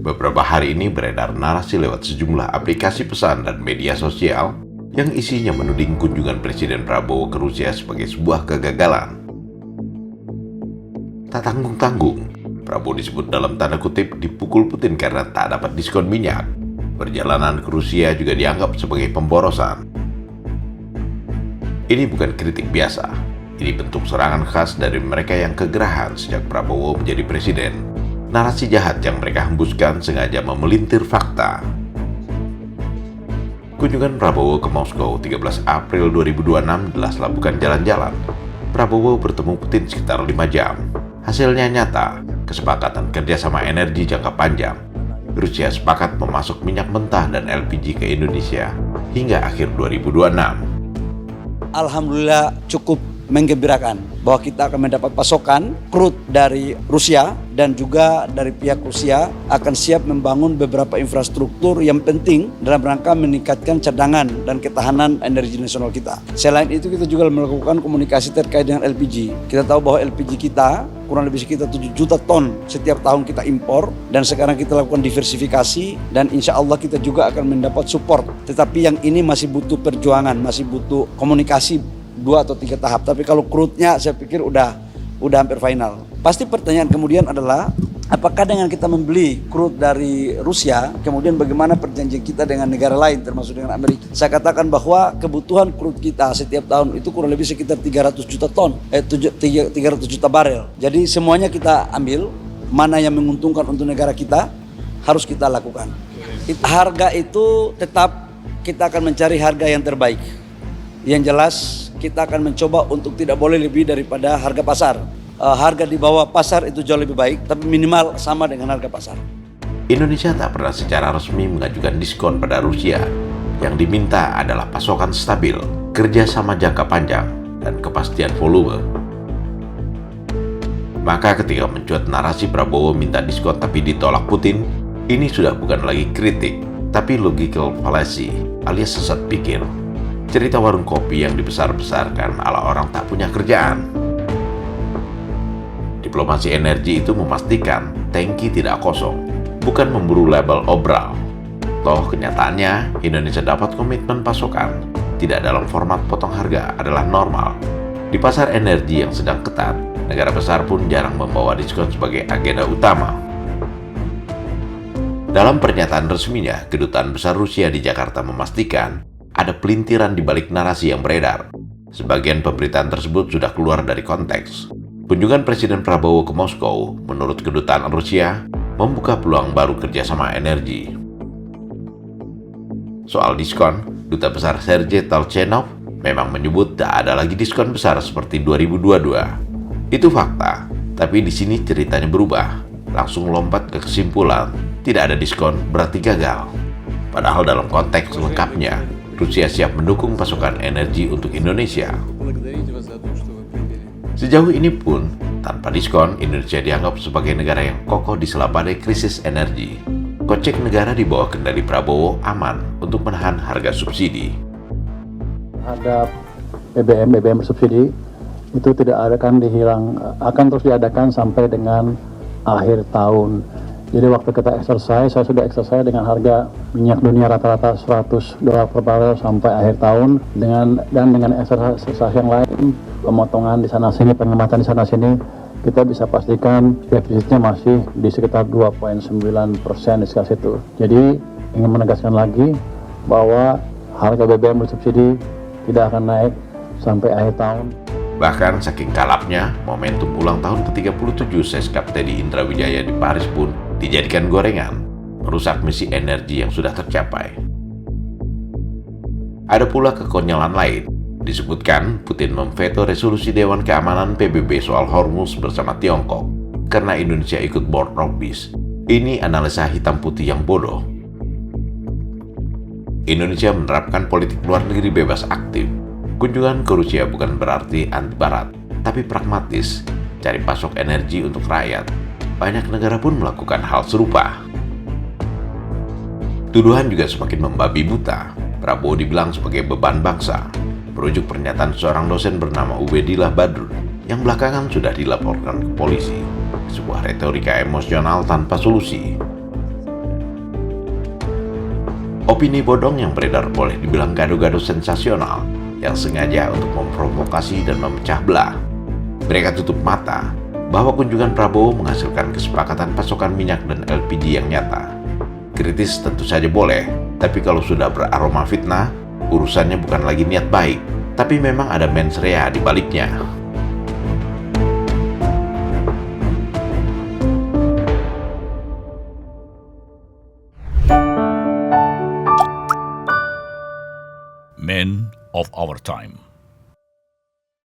Beberapa hari ini beredar narasi lewat sejumlah aplikasi pesan dan media sosial yang isinya menuding kunjungan Presiden Prabowo ke Rusia sebagai sebuah kegagalan. Tak tanggung-tanggung, Prabowo disebut dalam tanda kutip dipukul Putin karena tak dapat diskon minyak. Perjalanan ke Rusia juga dianggap sebagai pemborosan. Ini bukan kritik biasa. Ini bentuk serangan khas dari mereka yang kegerahan sejak Prabowo menjadi presiden. Narasi jahat yang mereka hembuskan sengaja memelintir fakta. Kunjungan Prabowo ke Moskow 13 April 2026 jelaslah bukan jalan-jalan. Prabowo bertemu Putin sekitar 5 jam. Hasilnya nyata, kesepakatan kerjasama energi jangka panjang. Rusia sepakat memasok minyak mentah dan LPG ke Indonesia hingga akhir 2026. Alhamdulillah cukup menggembirakan bahwa kita akan mendapat pasokan crude dari Rusia dan juga dari pihak Rusia akan siap membangun beberapa infrastruktur yang penting dalam rangka meningkatkan cadangan dan ketahanan energi nasional kita. Selain itu kita juga melakukan komunikasi terkait dengan LPG. Kita tahu bahwa LPG kita kurang lebih sekitar 7 juta ton setiap tahun kita impor dan sekarang kita lakukan diversifikasi dan insya Allah kita juga akan mendapat support. Tetapi yang ini masih butuh perjuangan, masih butuh komunikasi 2 atau 3 tahap. Tapi kalau crude-nya saya pikir udah hampir final. Pasti pertanyaan kemudian adalah apakah dengan kita membeli crude dari Rusia, kemudian bagaimana perjanjian kita dengan negara lain termasuk dengan Amerika? Saya katakan bahwa kebutuhan crude kita setiap tahun itu kurang lebih sekitar 300 juta ton, 300 juta barel. Jadi semuanya kita ambil, mana yang menguntungkan untuk negara kita harus kita lakukan. Harga itu tetap kita akan mencari harga yang terbaik. Yang jelas kita akan mencoba untuk tidak boleh lebih daripada harga pasar. Harga di bawah pasar itu jauh lebih baik, tapi minimal sama dengan harga pasar. Indonesia tak pernah secara resmi mengajukan diskon pada Rusia. Yang diminta adalah pasokan stabil, kerjasama jangka panjang, dan kepastian volume. Maka ketika mencuat narasi Prabowo minta diskon tapi ditolak Putin, ini sudah bukan lagi kritik, tapi logical fallacy alias sesat pikir. Cerita warung kopi yang dibesar-besarkan ala orang tak punya kerjaan. Diplomasi energi itu memastikan tangki tidak kosong, bukan memburu label obral. Toh kenyataannya Indonesia dapat komitmen pasokan, tidak dalam format potong harga adalah normal. Di pasar energi yang sedang ketat, negara besar pun jarang membawa diskon sebagai agenda utama. Dalam pernyataan resminya, Kedutaan Besar Rusia di Jakarta memastikan ada pelintiran di balik narasi yang beredar. Sebagian pemberitaan tersebut sudah keluar dari konteks. Kunjungan Presiden Prabowo ke Moskow, menurut Kedutaan Rusia, membuka peluang baru kerjasama energi. Soal diskon, Duta Besar Sergei Talchenov memang menyebut tak ada lagi diskon besar seperti 2022. Itu fakta, tapi di sini ceritanya berubah. Langsung lompat ke kesimpulan, tidak ada diskon berarti gagal. Padahal dalam konteks lengkapnya, Rusia siap mendukung pasokan energi untuk Indonesia. Sejauh ini pun, tanpa diskon, Indonesia dianggap sebagai negara yang kokoh di sela badai krisis energi. Kocek negara di bawah kendali Prabowo aman untuk menahan harga subsidi. Terhadap BBM bersubsidi itu tidak akan terus diadakan sampai dengan akhir tahun. Jadi waktu kita exercise, saya sudah exercise dengan harga minyak dunia rata-rata $100 per barel sampai akhir tahun dengan exercise yang lain, pemotongan di sana sini, penghematan di sana sini, kita bisa pastikan defisitnya masih di sekitar 2,9% di sekitar situ. Jadi ingin menegaskan lagi bahwa harga BBM bersubsidi tidak akan naik sampai akhir tahun. Bahkan saking kalapnya, momentum ulang tahun ke-37 Seskap Teddy Indrawijaya di Paris pun dijadikan gorengan, merusak misi energi yang sudah tercapai. Ada pula kekonyolan lain. Disebutkan Putin memveto resolusi Dewan Keamanan PBB soal Hormuz bersama Tiongkok karena Indonesia ikut board of peace. Ini analisa hitam putih yang bodoh. Indonesia menerapkan politik luar negeri bebas aktif. Kunjungan ke Rusia bukan berarti anti barat, tapi pragmatis, cari pasok energi untuk rakyat. Banyak negara pun melakukan hal serupa. Tuduhan juga semakin membabi buta. Prabowo dibilang sebagai beban bangsa. Merujuk pernyataan seorang dosen bernama Ubedillah Badrun yang belakangan sudah dilaporkan ke polisi. Sebuah retorika emosional tanpa solusi. Opini bodong yang beredar boleh dibilang gado-gado sensasional yang sengaja untuk memprovokasi dan memecah belah. Mereka tutup mata bahwa kunjungan Prabowo menghasilkan kesepakatan pasokan minyak dan LPG yang nyata. Kritis tentu saja boleh, tapi kalau sudah beraroma fitnah, urusannya bukan lagi niat baik, tapi memang ada mens rea di baliknya. Men of our time.